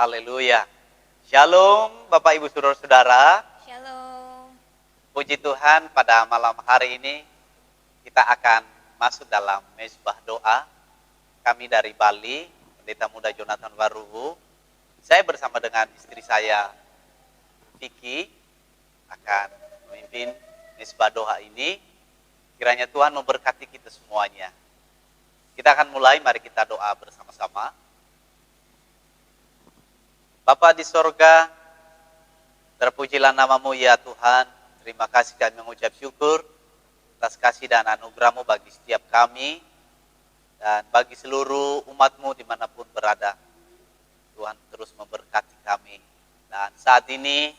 Haleluya. Shalom Bapak Ibu Saudara-saudara. Shalom. Puji Tuhan, pada malam hari ini kita akan masuk dalam mezbah doa. Kami dari Bali, Pendeta Muda Jonathan Waruhu. Saya bersama dengan istri saya Vicky akan memimpin mezbah doa ini. Kiranya Tuhan memberkati kita semuanya. Kita akan mulai, mari kita doa bersama-sama. Bapa di sorga, terpujilah namamu ya Tuhan. Terima kasih kami mengucap syukur atas kasih dan anugerah-Mu bagi setiap kami dan bagi seluruh umat-Mu dimanapun berada. Tuhan terus memberkati kami. Dan saat ini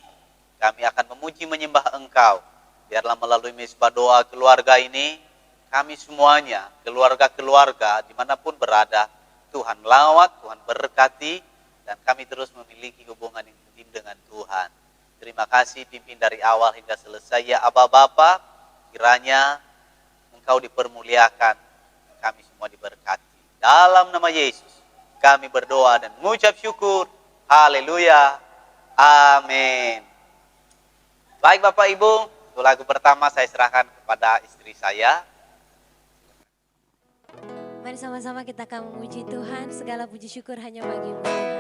kami akan memuji menyembah Engkau. Biarlah melalui mezbah doa keluarga ini, kami semuanya, keluarga-keluarga dimanapun berada, Tuhan lawat, Tuhan berkati, dan kami terus memiliki hubungan yang intim dengan Tuhan. Terima kasih pimpin dari awal hingga selesai ya Aba Bapa. Kiranya Engkau dipermuliakan, kami semua diberkati. Dalam nama Yesus kami berdoa dan mengucap syukur. Haleluya. Amin. Baik Bapak Ibu, untuk lagu pertama saya serahkan kepada istri saya. Mari sama-sama kita akan memuji Tuhan. Segala puji syukur hanya bagi-Mu Tuhan.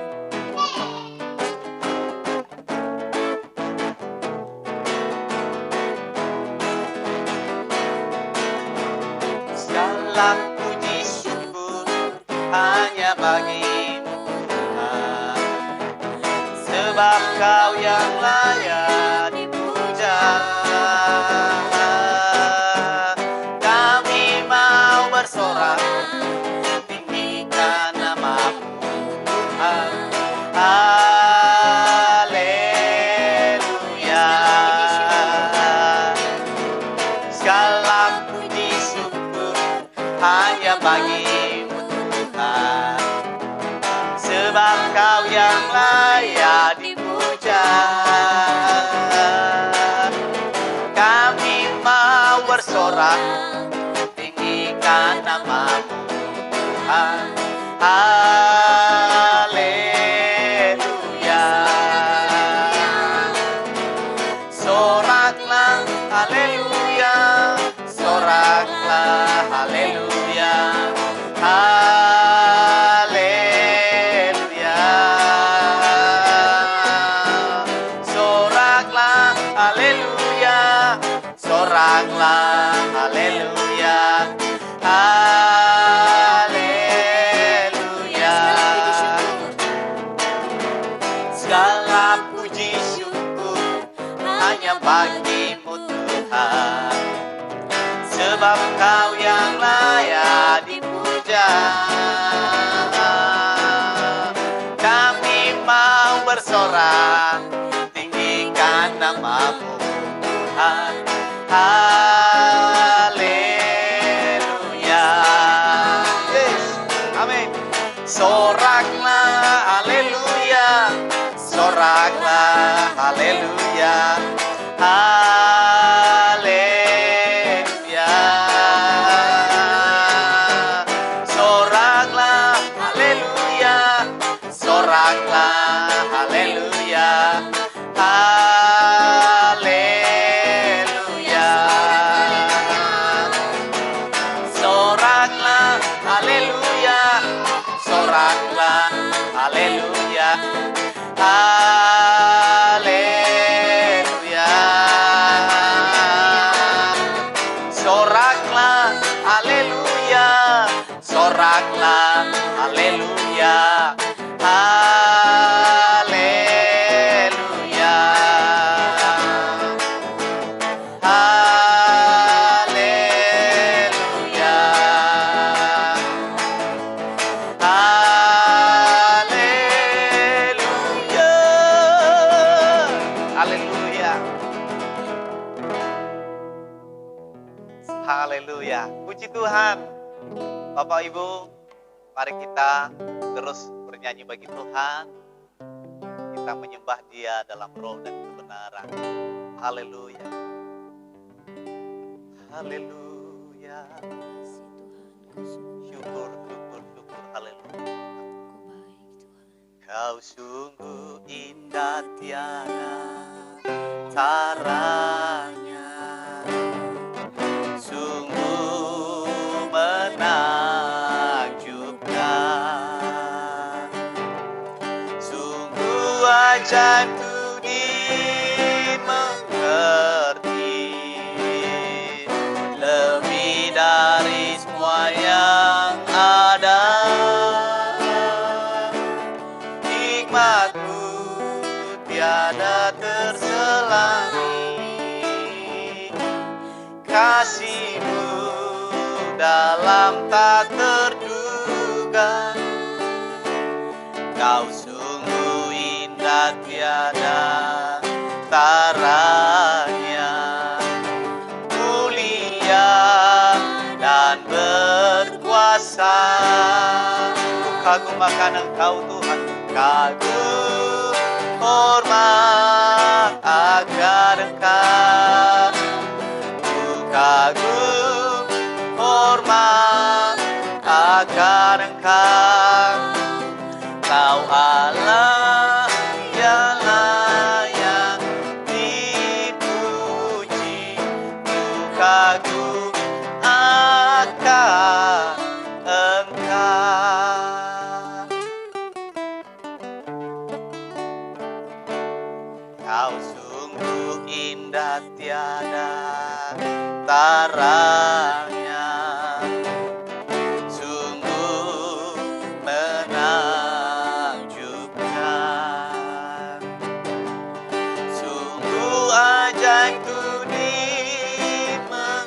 Segala puji syukur hanya bagi-Mu Tuhan, sebab Kau yang layak dipuja. Kami mau bersorak tinggikan nama-Mu Tuhan. Haleluya. Segala puji syukur hanya bagi-Mu Tuhan, sebab Kau yang layak dipuja. Kami mau bersorak tinggikan nama-Mu Tuhan. Haleluya. Soraklah haleluya, soraklah haleluya. Haleluya. Soraklah haleluya, soraklah haleluya. Haleluya. Segala puji syukur hanya bagi-Mu Tuhan, sebab Kau yang layak dipuja. Kami mau bersorak tinggikan nama-Mu Tuhan. Haleluya. Yes. Amin. Soraklah haleluya, soraklah haleluya. Haleluya. Soraklah haleluya, soraklah haleluya. Haleluya. Soraklah haleluya, soraklah haleluya. Haleluya. Soraklah haleluya, soraklah haleluya. Haleluya. Haleluya. Haleluya. Haleluya. Haleluya. Puji Tuhan. Bapak Ibu, mari kita terus bernyanyi bagi Tuhan. Kita menyembah Dia dalam roh dan kebenaran. Haleluya. Haleluya. Kasih Tuhan, Kau sungguh Syukur, syukur, syukur. Haleluya. Kau baik Tuhan. Kau sungguh indah tiada taranya, sungguh menakjubkan, sungguh ajaib ku dimengerti, lebih dari semua yang ada. Hikmatmu tiada terselangi, kasihmu dalam tak terduga. Kau sungguh indah tiada taranya, mulia dan berkuasa. Ku kagum akan Engkau Tuhan, kagum hormat akan Engkau. Ku kagum hormat akan Engkau. Kau Allah yang layak dipuji, ku kagum akan Engkau. Kau sungguh indah tiada taranya, sungguh menakjubkan, sungguh ajaib ku dimengerti,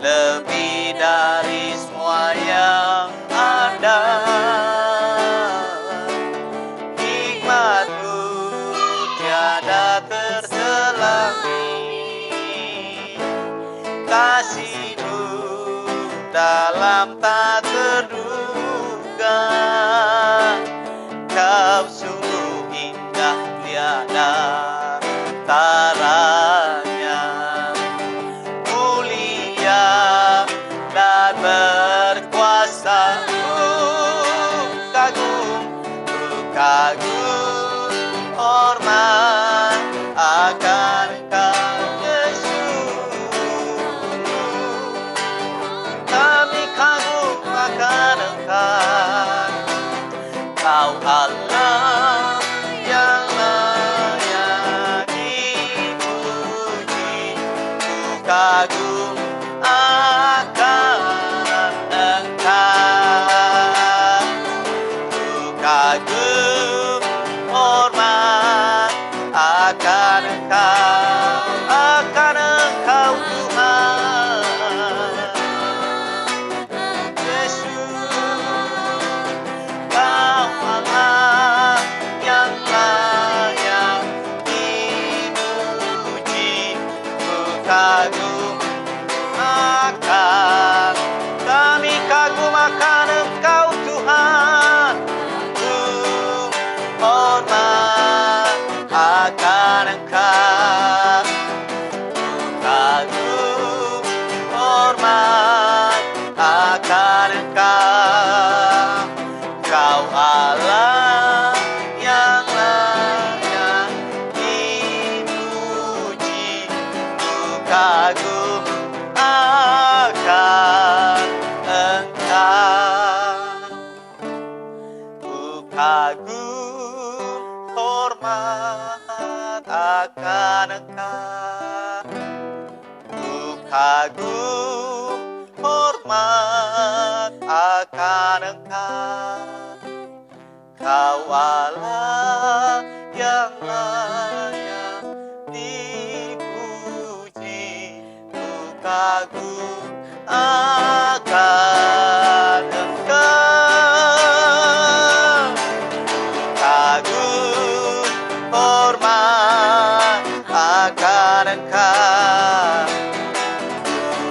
lebih dari semua yang ada. Hikmatmu tiada terselangi, kasihmu dalam tak terduga. Kau sungguh indah tiada taranya, mulia dan berkuasa. Kagum hormat akan Engkau Yesus. Kami kagum akan Engkau, Kau Allah yang layak dipuji. Ku kagum akan Engkau, ku kagum hormat akan Engkau, akan Engkau Tuhan Yesus. Kau Allah yang layak dipuji, ku kagum akan, kami kagum akan Engkau Tuhan. Hormat akan Engkau, kagum hormat akan Engkau. Kau Allah yang layak dipuji, ku kagum akan Engkau. Ku kagum hormat akan Engkau, ku kagum hormat akan Engkau. Kau Allah yang layak dipuji, ku kagum akan Engkau. Kagum hormat akan Engkau,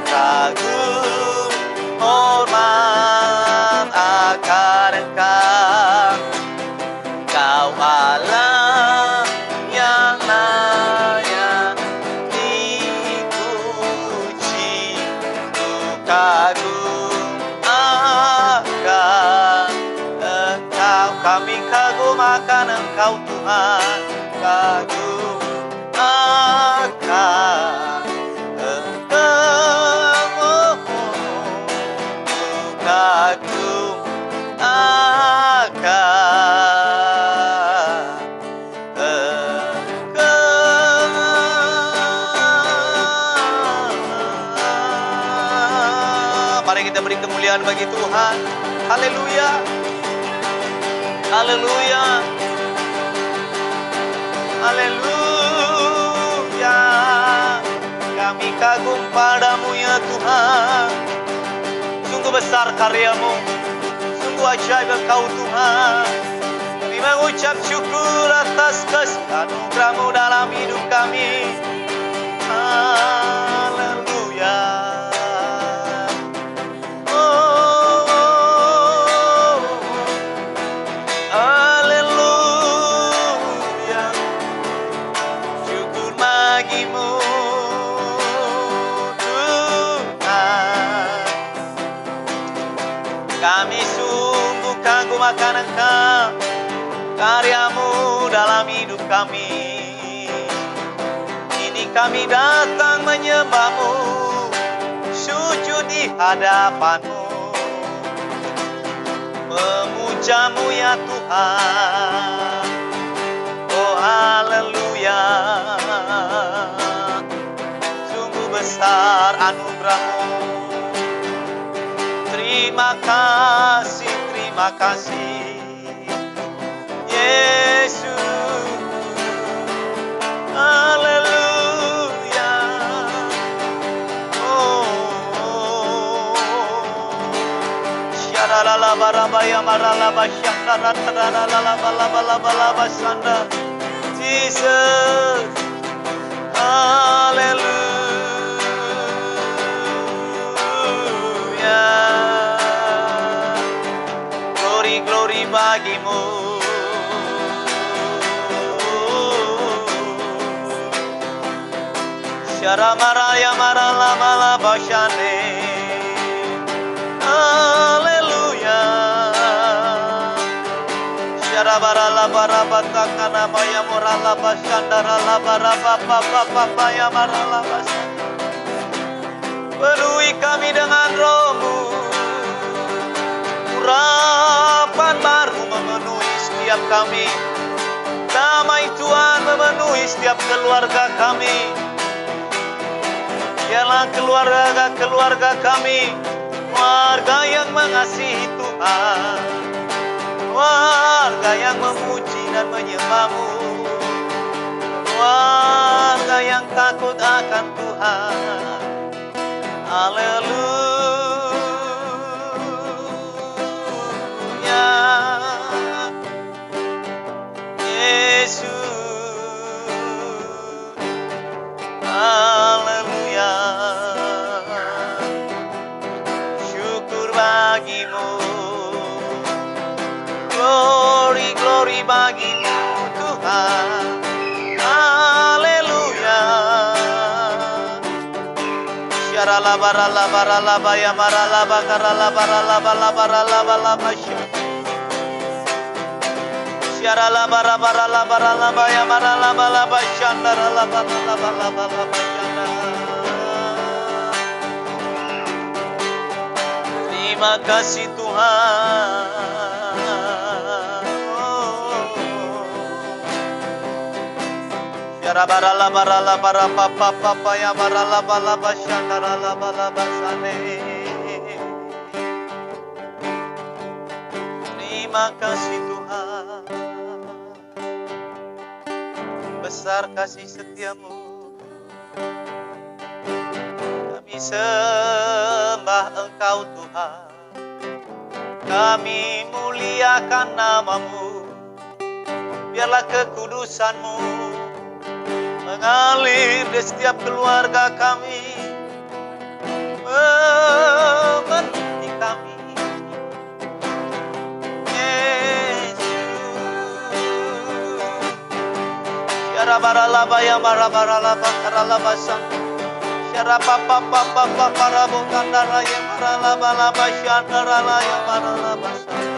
kagum hormat akan Engkau. Kau Kami kagum akan Engkau Tuhan, kagum akan Engkau, kagum akan Engkau. Mari kita beri kemuliaan bagi Tuhan. Haleluya. Haleluya. Haleluya. Kami kagum padamu ya Tuhan. Sungguh besar karyamu, sungguh ajaib Engkau Tuhan. Kami mengucap syukur atas kasih anugerah-Mu dalam hidup kami. Haleluya. Haleluya. Syukur bagimu Tuhan. Kami sungguh kagum akan Engkau, karya-Mu dalam hidup kami. Kini kami datang menyembah-Mu, sujud di hadapan-Mu, memuja-Mu ya Tuhan. Oh haleluya. Sungguh besar anugerah-Mu. Terima kasih Yesus. Haleluya. Syaralabarabaya maralaba syandaratadalalabalabalabalabasanda. Jesus. Haleluya. Glory bagimu. Syara maraya marala malaba syane. Haleluya. Syara barala barabata kana maya morala basyandara la barabapa papa ya marala basyanda. Penuhi kami dengan Roh-Mu. Urapan baru memenuhi setiap kami. Damai Tuhan memenuhi setiap keluarga kami. Biarlah keluarga kami, keluarga yang mengasihi Tuhan, keluarga yang memuji dan menyembah-Mu, keluarga yang takut akan Tuhan. Haleluya. Yesus. Haleluya. Syukur bagimu. Glory bagimu Tuhan. Haleluya. Syaralaba ralaba ralaba ya maralaba karalaba ralaba laba ralaba laba syaralaba ralaba ralaba ralaba ya maralaba laba syandara laba laba laba laba syandara. Terima kasih Tuhan. Syarabara bara papa papa ya bara laba syandara laba sane. Terima kasih Tuhan. Besar kasih setiamu. Kami sembah Engkau Tuhan. Kami muliakan nama-Mu. Biarlah kekudusan-Mu mengalir di setiap keluarga kami, memenuhi kami. Yesus. Syara baralaba ya marabaralaba karalaba sang. Syara papa papa papa rabu kandara ya maralaba laba syandara la ya maralaba sang.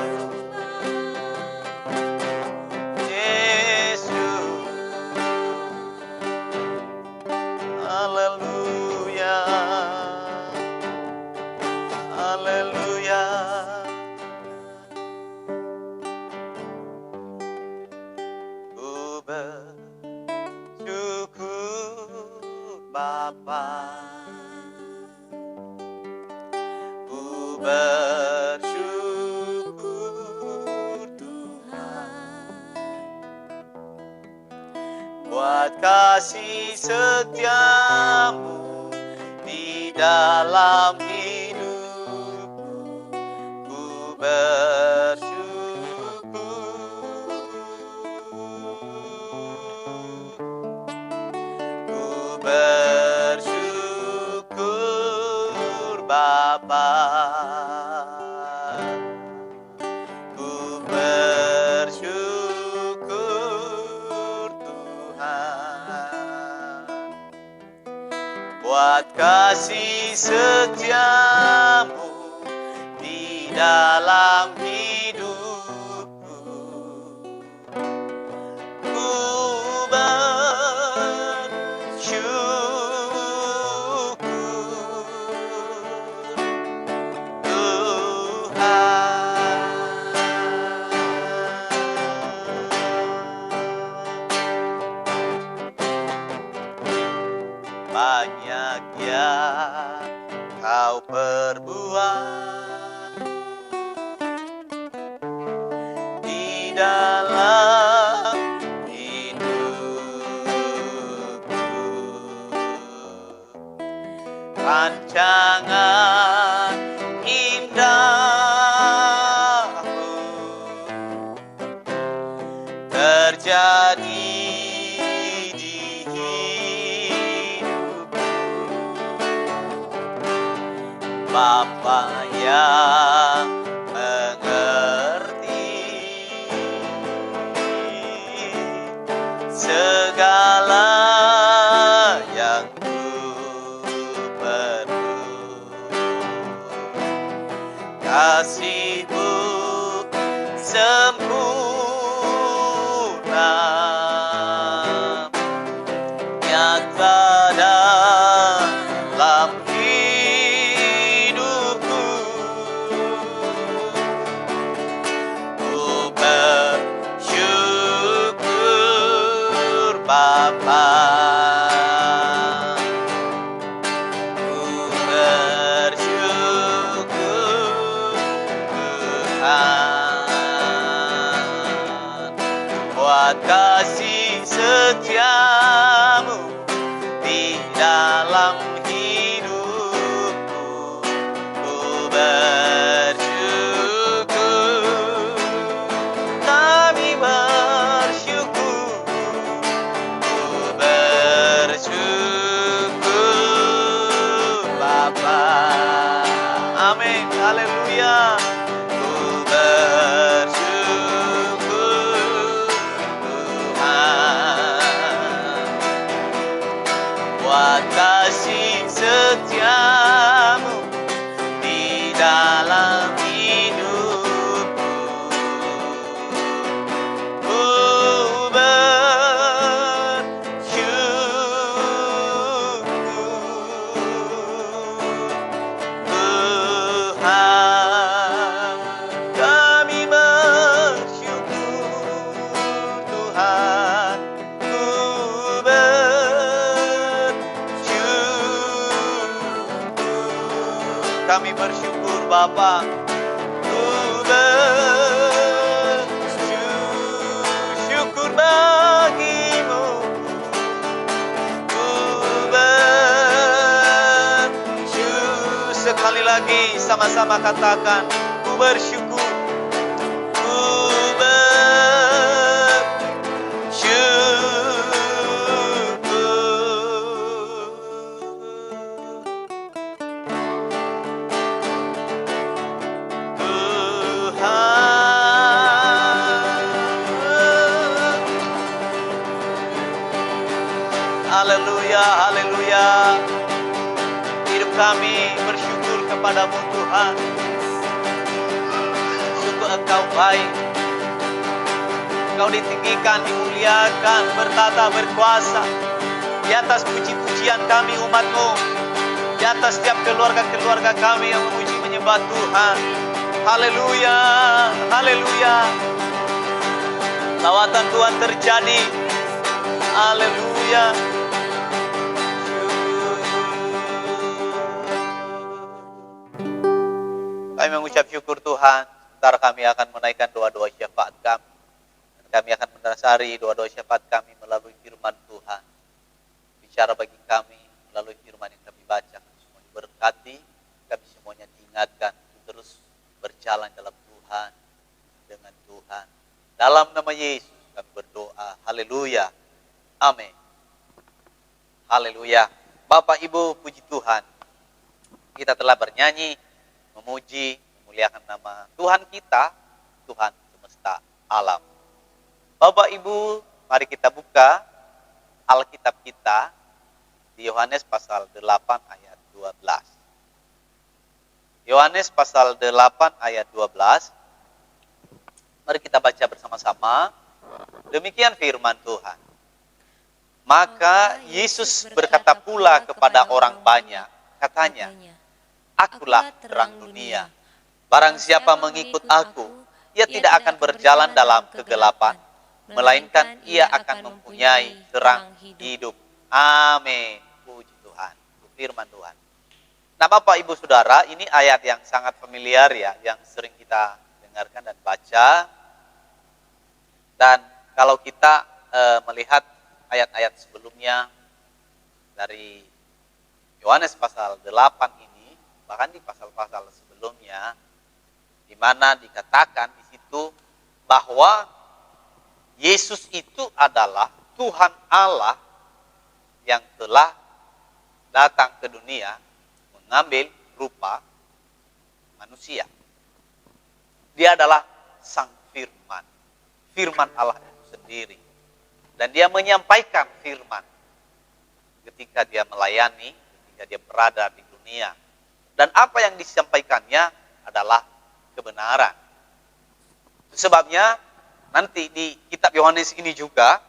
Bapa. Ku bersyukur Tuhan buat kasih setiamu di dalam hidupku. Ku bersyukur Bapa. Ku bersyukur Tuhan buat kasih setiamu di dalam hidupku. Ku bersyukur Tuhan. Banyak yang kau perbuat di dalam hidupku. Rancangan indahmu terjadi di hidupku. Bapa yang mengerti segala yang ku perlu. Kasih-Mu sempurna nyata dalam hidupku. Ku bersyukur Bapa. Ku bersyukur Tuhan buat kasih setiamu di dalam hidupku. Ku bersyukur, kami bersyukur. Ku bersyukur Bapa. Amin, haleluya. Ku bersyukur Tuhan buat kasih setiamu di dalam hidupku. Ku bersyukur Tuhan. Kami bersyukur Tuhan. Ku kami bersyukur Bapa. Ku bersyukur bagi-Mu. Ku bersyukur. Sekali lagi sama-sama katakan, ku bersyukur. Ku haleluya, haleluya. Hidup kami bersyukur kepadamu Tuhan. Sungguh Engkau baik. Engkau ditinggikan, dimuliakan, bertata, berkuasa. Di atas puji-pujian kami umat-Mu. Di atas setiap keluarga-keluarga kami yang memuji menyembah Tuhan. Haleluya, haleluya. Lawatan Tuhan terjadi. Haleluya. mengucap syukur Tuhan. Sebentar kami akan menaikkan doa-doa syafaat kami. Dan kami akan mendasari doa-doa syafaat kami melalui firman Tuhan. Bicara bagi kami melalui firman yang kami baca. Kami semua diberkati, kami semuanya diingatkan untuk terus berjalan dalam Tuhan, dengan Tuhan. Dalam nama Yesus kami berdoa. Haleluya. Amin. Haleluya. Bapak Ibu, puji Tuhan. Kita telah bernyanyi, memuji, memuliakan nama Tuhan kita, Tuhan semesta alam. Bapak Ibu, mari kita buka Alkitab kita di Yohanes pasal 8 ayat 12. Yohanes pasal 8 ayat 12. Mari kita baca bersama-sama. Demikian firman Tuhan. Maka Yesus berkata pula kepada orang banyak, katanya, Akulah terang dunia. Barang siapa mengikut aku, ia tidak akan berjalan dalam kegelapan, melainkan ia akan mempunyai terang hidup. Amin. Puji Tuhan. Firman Tuhan. Nah, Bapak Ibu Saudara, ini ayat yang sangat familiar ya, yang sering kita dengarkan dan baca. Dan kalau kita melihat ayat-ayat sebelumnya dari Yohanes pasal 8 ini, bahkan di pasal-pasal sebelumnya, di mana dikatakan di situ bahwa Yesus itu adalah Tuhan Allah yang telah datang ke dunia mengambil rupa manusia. Dia adalah Sang Firman, Firman Allah itu sendiri. Dan dia menyampaikan firman ketika dia melayani, ketika dia berada di dunia. Dan apa yang disampaikannya adalah kebenaran. Sebabnya nanti di kitab Yohanes ini juga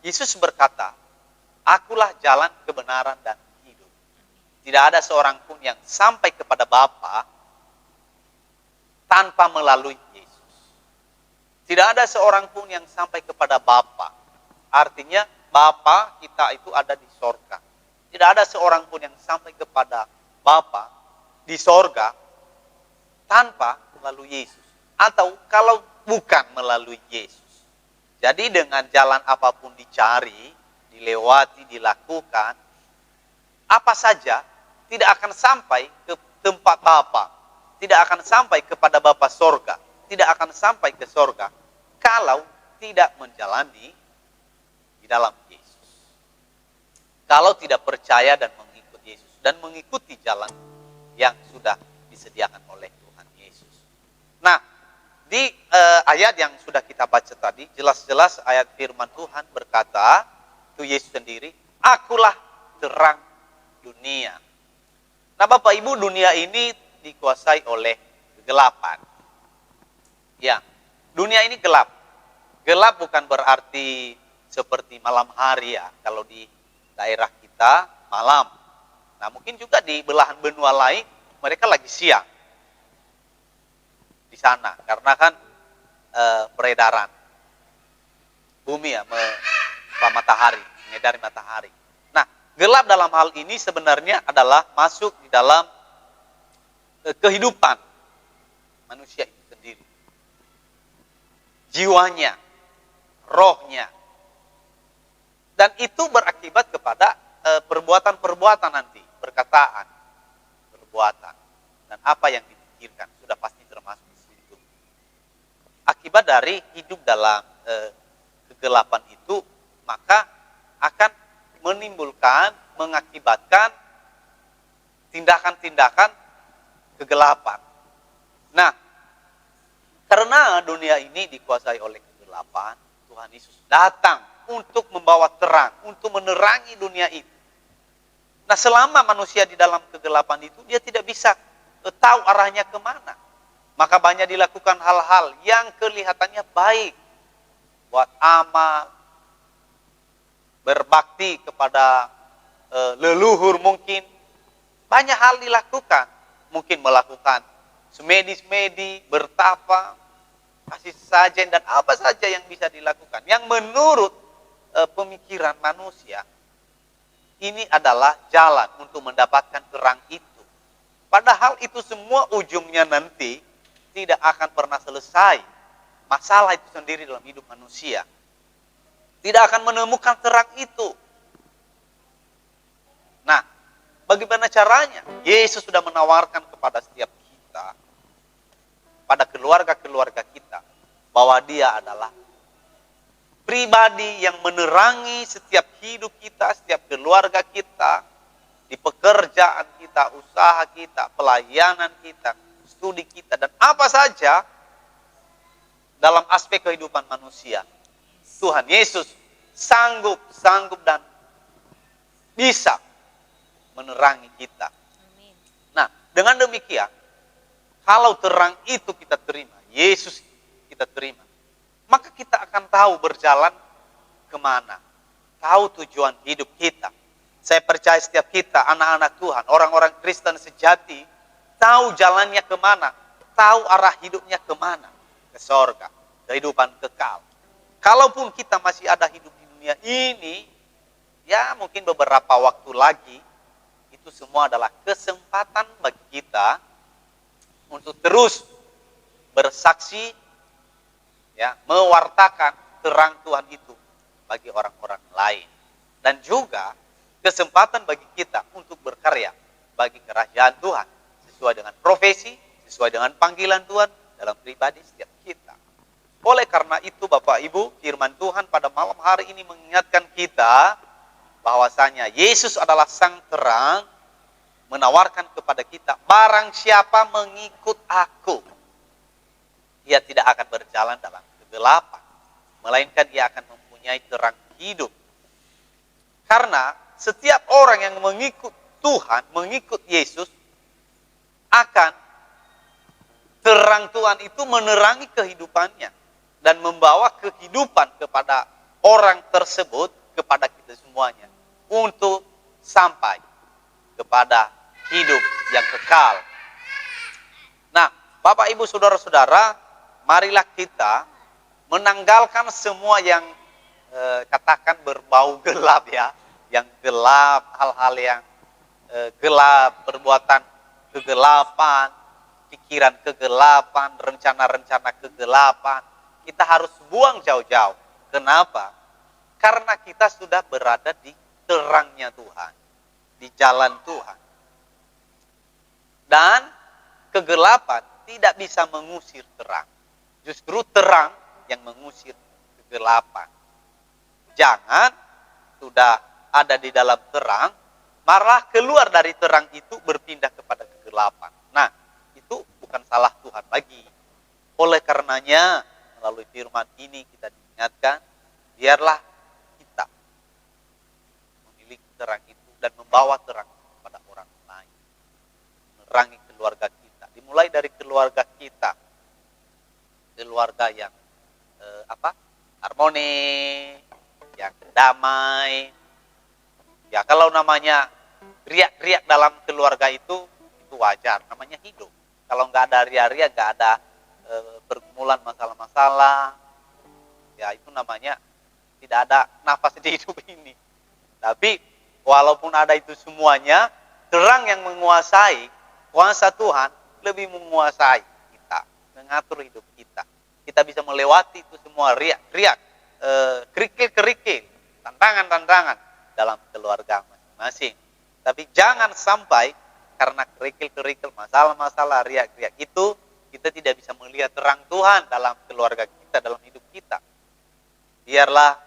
Yesus berkata, Akulah jalan, kebenaran, dan hidup. Tidak ada seorang pun yang sampai kepada Bapa tanpa melalui Yesus. Tidak ada seorang pun yang sampai kepada Bapa. Artinya Bapa kita itu ada di sorga. Tidak ada seorang pun yang sampai kepada Bapa di sorga tanpa melalui Yesus. Atau kalau bukan melalui Yesus. Jadi dengan jalan apapun dicari, dilewati, dilakukan, apa saja tidak akan sampai ke tempat Bapa. Tidak akan sampai kepada Bapa sorga. Tidak akan sampai ke sorga kalau tidak menjalani di dalam Yesus. Kalau tidak percaya dan mengikuti Yesus. Dan mengikuti jalan yang sudah disediakan oleh Tuhan Yesus. Nah, di ayat yang sudah kita baca tadi, jelas-jelas ayat firman Tuhan berkata, itu Yesus sendiri, Akulah terang dunia. Nah, Bapak Ibu, dunia ini dikuasai oleh kegelapan. Ya, dunia ini gelap. Gelap bukan berarti seperti malam hari ya, kalau di daerah kita malam. Nah, mungkin juga di belahan benua lain mereka lagi siang di sana karena kan peredaran bumi ya, matahari, mengedari matahari. Nah, gelap dalam hal ini sebenarnya adalah masuk di dalam kehidupan manusia itu sendiri, jiwanya, rohnya, dan itu berakibat kepada perbuatan-perbuatan nanti, perkataan, perbuatan, dan apa yang dipikirkan sudah pasti termasuk di situ. Akibat dari hidup dalam kegelapan itu, maka akan menimbulkan, mengakibatkan tindakan-tindakan kegelapan. Nah, karena dunia ini dikuasai oleh kegelapan, Tuhan Yesus datang untuk membawa terang, untuk menerangi dunia itu. Nah, selama manusia di dalam kegelapan itu, dia tidak bisa tahu arahnya kemana. Maka banyak dilakukan hal-hal yang kelihatannya baik. Buat amal, berbakti kepada leluhur mungkin. Banyak hal dilakukan. Mungkin melakukan semedi-semedi, bertapa, kasih sajen, dan apa saja yang bisa dilakukan. Yang menurut pemikiran manusia, ini adalah jalan untuk mendapatkan terang itu. Padahal itu semua ujungnya nanti tidak akan pernah selesai. Masalah itu sendiri dalam hidup manusia. Tidak akan menemukan terang itu. Nah, bagaimana caranya? Yesus sudah menawarkan kepada setiap kita, pada keluarga-keluarga kita, bahwa dia adalah pribadi yang menerangi setiap hidup kita, setiap keluarga kita, di pekerjaan kita, usaha kita, pelayanan kita, studi kita, dan apa saja dalam aspek kehidupan manusia. Tuhan Yesus sanggup dan bisa menerangi kita. Nah, dengan demikian, kalau terang itu kita terima, Yesus kita terima, maka kita akan tahu berjalan kemana, tahu tujuan hidup kita. Saya percaya setiap kita, anak-anak Tuhan, orang-orang Kristen sejati, tahu jalannya kemana, tahu arah hidupnya kemana, ke sorga, kehidupan kekal. Kalaupun kita masih ada hidup di dunia ini, ya mungkin beberapa waktu lagi, itu semua adalah kesempatan bagi kita untuk terus bersaksi, ya, mewartakan terang Tuhan itu bagi orang-orang lain. Dan juga kesempatan bagi kita untuk berkarya bagi kerajaan Tuhan sesuai dengan profesi, sesuai dengan panggilan Tuhan dalam pribadi setiap kita. Oleh karena itu Bapak Ibu, firman Tuhan pada malam hari ini mengingatkan kita bahwasanya Yesus adalah sang terang, menawarkan kepada kita, barang siapa mengikut aku, ia tidak akan berjalan dalam kegelapan, melainkan ia akan mempunyai terang hidup. Karena setiap orang yang mengikut Tuhan, mengikut Yesus, akan terang Tuhan itu menerangi kehidupannya dan membawa kehidupan kepada orang tersebut, kepada kita semuanya, untuk sampai kepada hidup yang kekal. Nah, Bapak Ibu Saudara-saudara, marilah kita menanggalkan semua yang katakan berbau gelap, ya, yang gelap, hal-hal yang gelap, perbuatan kegelapan, pikiran kegelapan, rencana-rencana kegelapan. Kita harus buang jauh-jauh. Kenapa? Karena kita sudah berada di terangnya Tuhan, di jalan Tuhan. Dan kegelapan tidak bisa mengusir terang. Justru terang yang mengusir kegelapan. Jangan sudah ada di dalam terang, malah keluar dari terang itu berpindah kepada kegelapan. Nah, itu bukan salah Tuhan lagi. Oleh karenanya, melalui firman ini kita diingatkan, biarlah kita memiliki terang itu dan membawa terang kepada orang lain. Menerangi keluarga kita. Dimulai dari keluarga kita. Keluarga yang harmoni, yang damai. Ya, kalau namanya riak-riak dalam keluarga itu wajar, namanya hidup. Kalau nggak ada riak-riak, nggak ada pergumulan masalah-masalah, ya itu namanya tidak ada nafas di hidup ini. Tapi walaupun ada itu semuanya, terang yang menguasai, kuasa Tuhan lebih menguasai kita, mengatur hidup kita. Kita bisa melewati itu semua riak-riak, kerikil-kerikil, tantangan-tantangan dalam keluarga masing-masing. Tapi jangan sampai karena kerikil-kerikil, masalah-masalah, riak-riak itu, kita tidak bisa melihat terang Tuhan dalam keluarga kita, dalam hidup kita. Biarlah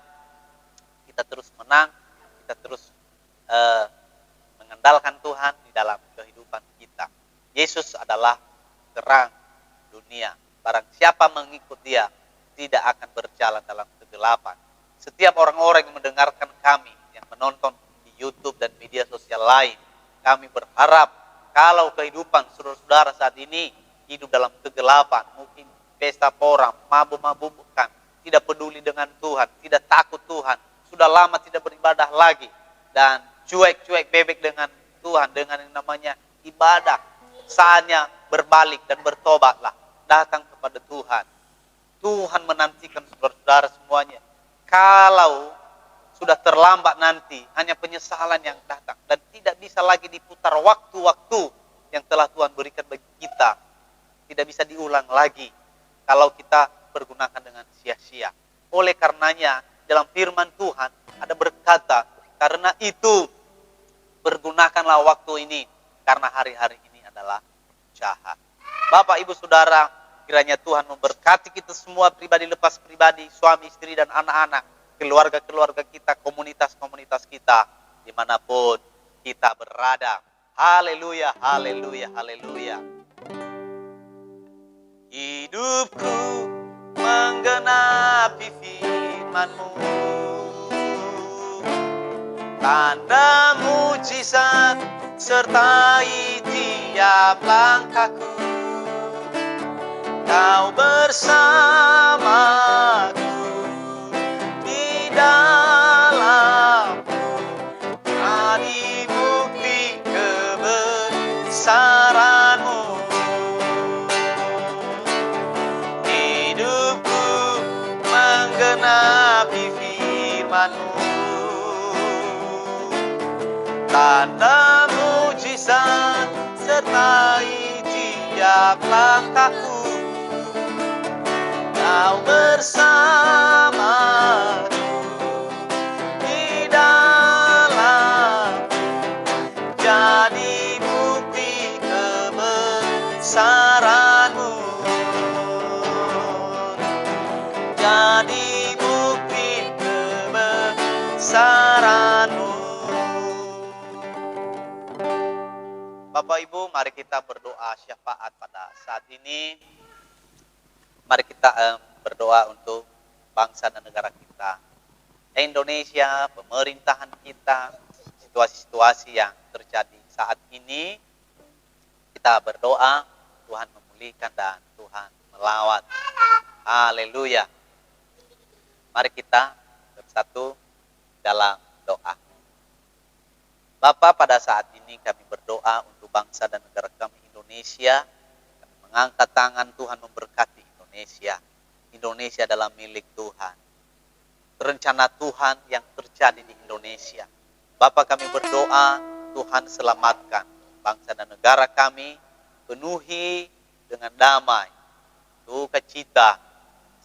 kita terus menang, kita terus mengandalkan Tuhan di dalam kehidupan kita. Yesus adalah terang dunia. Barang siapa mengikut dia, tidak akan berjalan dalam kegelapan. Setiap orang-orang yang mendengarkan kami, yang menonton di YouTube dan media sosial lain, kami berharap kalau kehidupan saudara-saudara saat ini hidup dalam kegelapan, mungkin pesta pora, mabuk-mabukan, tidak peduli dengan Tuhan, tidak takut Tuhan, sudah lama tidak beribadah lagi, dan cuek-cuek bebek dengan Tuhan, dengan yang namanya ibadah, saatnya berbalik dan bertobatlah, datang kepada Tuhan. Tuhan menantikan saudara-saudara semuanya. Kalau sudah terlambat nanti, hanya penyesalan yang datang, dan tidak bisa lagi diputar waktu-waktu yang telah Tuhan berikan bagi kita tidak bisa diulang lagi kalau kita pergunakan dengan sia-sia. Oleh karenanya dalam firman Tuhan ada berkata, karena itu pergunakanlah waktu ini karena hari-hari ini adalah jahat. Bapak, Ibu, Saudara, kiranya Tuhan memberkati kita semua pribadi lepas pribadi, suami, istri, dan anak-anak, keluarga-keluarga kita, komunitas-komunitas kita, dimanapun kita berada. Haleluya, haleluya, haleluya. Hidupku menggenapi firman-Mu, tanda mujizat sertai tiap langkahku. Kau bersamaku di dalamku, jadi bukti kebesaran-Mu. Hidupku menggenapi firman-Mu, tanda mujizat sertai tiap langkahku. Kau bersamaku di dalam, jadi bukti kebesaran-Mu, jadi bukti kebesaran-Mu. Bapak Ibu, mari kita berdoa syafaat pada saat ini. Mari kita berdoa untuk bangsa dan negara kita, Indonesia, pemerintahan kita, situasi-situasi yang terjadi saat ini. Kita berdoa, Tuhan memulihkan dan Tuhan melawat. Haleluya. Mari kita bersatu dalam doa. Bapa, pada saat ini kami berdoa untuk bangsa dan negara kami Indonesia. Kami mengangkat tangan, Tuhan memberkati Indonesia. Indonesia adalah milik Tuhan. Rencana Tuhan yang terjadi di Indonesia. Bapa, kami berdoa, Tuhan selamatkan bangsa dan negara kami, penuhi dengan damai, sukacita,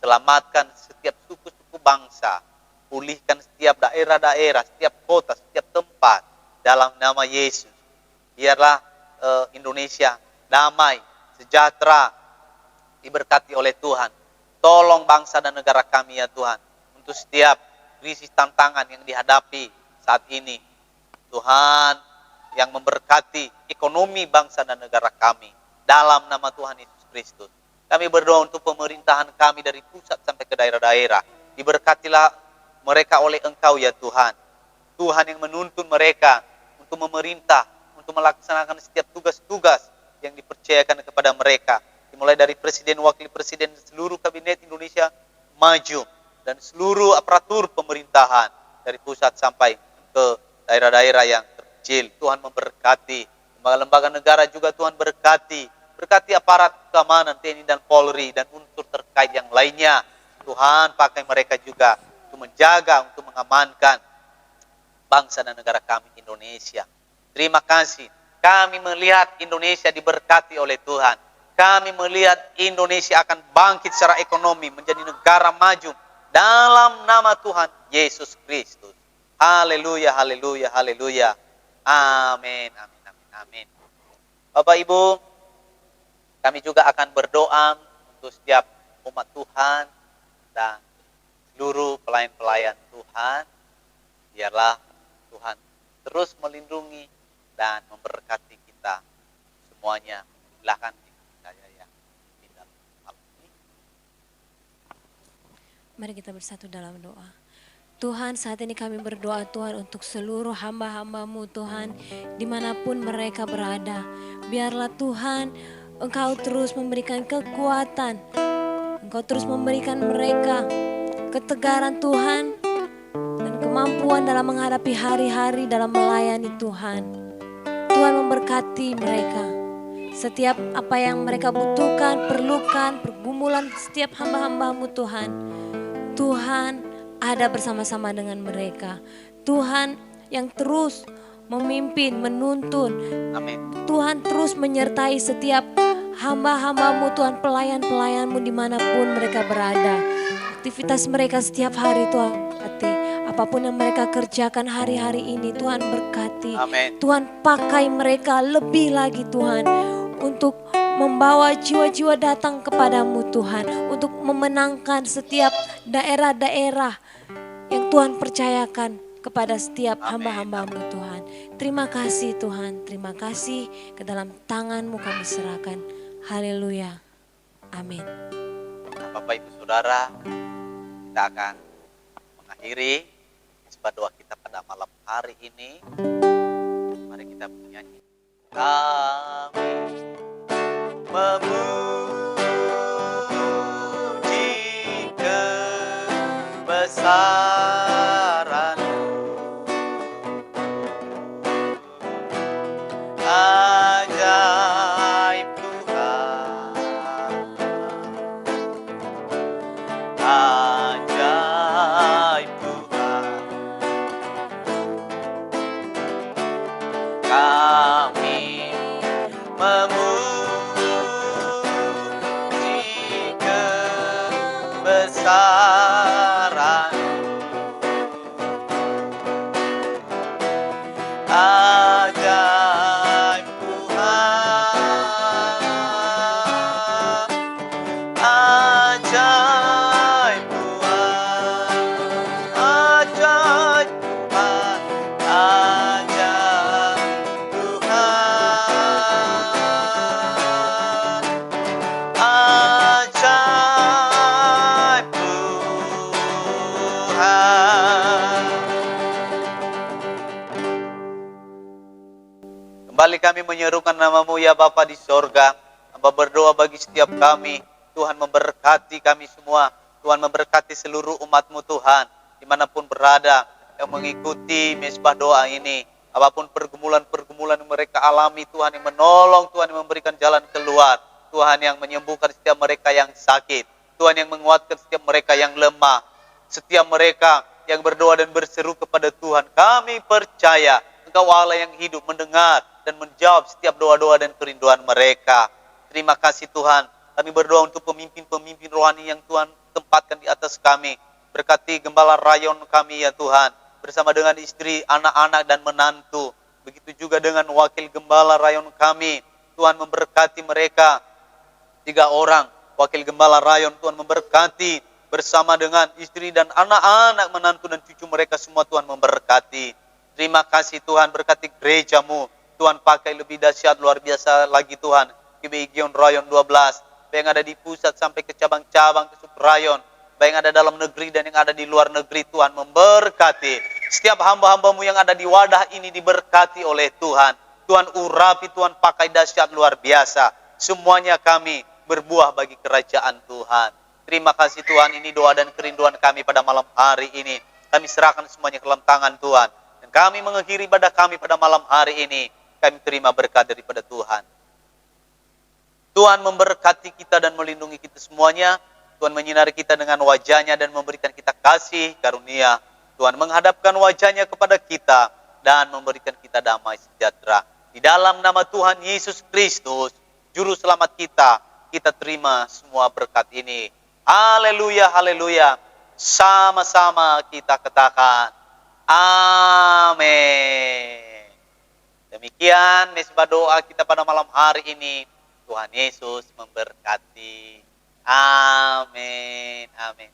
selamatkan setiap suku-suku bangsa, pulihkan setiap daerah-daerah, setiap kota, setiap tempat, dalam nama Yesus. Biarlah Indonesia damai, sejahtera, diberkati oleh Tuhan. Tolong bangsa dan negara kami ya Tuhan, untuk setiap krisis tantangan yang dihadapi saat ini. Tuhan yang memberkati ekonomi bangsa dan negara kami, dalam nama Tuhan Yesus Kristus. Kami berdoa untuk pemerintahan kami dari pusat sampai ke daerah-daerah. Diberkatilah mereka oleh Engkau ya Tuhan. Tuhan yang menuntun mereka untuk memerintah, untuk melaksanakan setiap tugas-tugas yang dipercayakan kepada mereka. Dimulai dari presiden, wakil presiden, seluruh kabinet Indonesia maju, dan seluruh aparatur pemerintahan dari pusat sampai ke daerah-daerah yang terkecil. Tuhan memberkati lembaga-lembaga negara juga, Tuhan berkati. Berkati aparat keamanan TNI dan Polri dan unsur terkait yang lainnya. Tuhan pakai mereka juga untuk menjaga, untuk mengamankan bangsa dan negara kami Indonesia. Terima kasih. Kami melihat Indonesia diberkati oleh Tuhan. Kami melihat Indonesia akan bangkit secara ekonomi, menjadi negara maju dalam nama Tuhan Yesus Kristus. Haleluya, haleluya, haleluya. Amin, amin, amin, amin. Bapak Ibu, kami juga akan berdoa untuk setiap umat Tuhan dan seluruh pelayan-pelayan Tuhan. Biarlah Tuhan terus melindungi dan memberkati kita semuanya. Silakan saya yang pindah malam ini. Mari kita bersatu dalam doa. Tuhan, saat ini kami berdoa Tuhan untuk seluruh hamba-hamba-Mu Tuhan, dimanapun mereka berada. Biarlah Tuhan, Engkau terus memberikan kekuatan, Engkau terus memberikan mereka ketegaran Tuhan, dan kemampuan dalam menghadapi hari-hari dalam melayani Tuhan. Tuhan memberkati mereka. Setiap apa yang mereka butuhkan, perlukan, pergumulan setiap hamba-hamba-Mu Tuhan. Tuhan ada bersama-sama dengan mereka. Tuhan yang terus memimpin, menuntun. Amin. Tuhan terus menyertai setiap hamba-hambamu Tuhan, pelayan-pelayanmu dimanapun mereka berada. Aktivitas mereka setiap hari Tuhan berkati. Apapun yang mereka kerjakan hari-hari ini Tuhan berkati. Amin. Tuhan pakai mereka lebih lagi Tuhan untuk membawa jiwa-jiwa datang kepadamu Tuhan. Untuk memenangkan setiap daerah-daerah yang Tuhan percayakan kepada setiap hamba-hambamu Tuhan. Terima kasih Tuhan, terima kasih, ke dalam tangan-Mu kami serahkan. Haleluya. Amin. Nah, Bapak Ibu Saudara, kita akan mengakhiri isbat doa kita pada malam hari ini. Mari kita bernyanyi. Kami memuji kebesaran, ajaib Tuhan, ajaib Tuhan. Kami memuji kebesaran, ajaib Tuhan, ajaib Tuhan, ajaib Tuhan, ajaib Tuhan, ajaib Tuhan. Kembali kami menyerukan nama-Mu ya Bapa di sorga. Hamba berdoa bagi setiap kami. Tuhan memberkati kami semua. Tuhan memberkati seluruh umat-Mu Tuhan. Dimanapun berada yang mengikuti mesbah doa ini. Apapun pergumulan-pergumulan yang mereka alami, Tuhan yang menolong, Tuhan yang memberikan jalan keluar. Tuhan yang menyembuhkan setiap mereka yang sakit. Tuhan yang menguatkan setiap mereka yang lemah. Setiap mereka yang berdoa dan berseru kepada Tuhan. Kami percaya Engkau Allah yang hidup, mendengar dan menjawab setiap doa-doa dan kerinduan mereka. Terima kasih Tuhan. Kami berdoa untuk pemimpin-pemimpin rohani yang Tuhan tempatkan di atas kami. Berkati gembala rayon kami ya Tuhan. Bersama dengan istri, anak-anak dan menantu. Begitu juga dengan wakil gembala rayon kami. Tuhan memberkati mereka. 3 orang wakil gembala rayon, Tuhan memberkati. Bersama dengan istri dan anak-anak, menantu dan cucu mereka semua Tuhan memberkati. Terima kasih Tuhan, berkati gereja-Mu. Tuhan pakai lebih dahsyat luar biasa lagi Tuhan. GBI Gion Rayon 12. Baik yang ada di pusat sampai ke cabang-cabang, ke subrayon. Baik yang ada dalam negeri dan yang ada di luar negeri, Tuhan memberkati. Setiap hamba-hamba-Mu yang ada di wadah ini diberkati oleh Tuhan. Tuhan urapi, Tuhan pakai dahsyat luar biasa. Semuanya kami berbuah bagi kerajaan Tuhan. Terima kasih Tuhan, ini doa dan kerinduan kami pada malam hari ini. Kami serahkan semuanya ke dalam tangan Tuhan. Dan kami mengakhiri ibadah kami pada malam hari ini. Kami terima berkat daripada Tuhan. Tuhan memberkati kita dan melindungi kita semuanya. Tuhan menyinari kita dengan wajah-Nya dan memberikan kita kasih karunia. Tuhan menghadapkan wajah-Nya kepada kita dan memberikan kita damai sejahtera. Di dalam nama Tuhan Yesus Kristus, Juru Selamat kita, kita terima semua berkat ini. Haleluya, haleluya. Sama-sama kita katakan, amin. Demikian mesbah doa kita pada malam hari ini. Tuhan Yesus memberkati. Amin. Amin.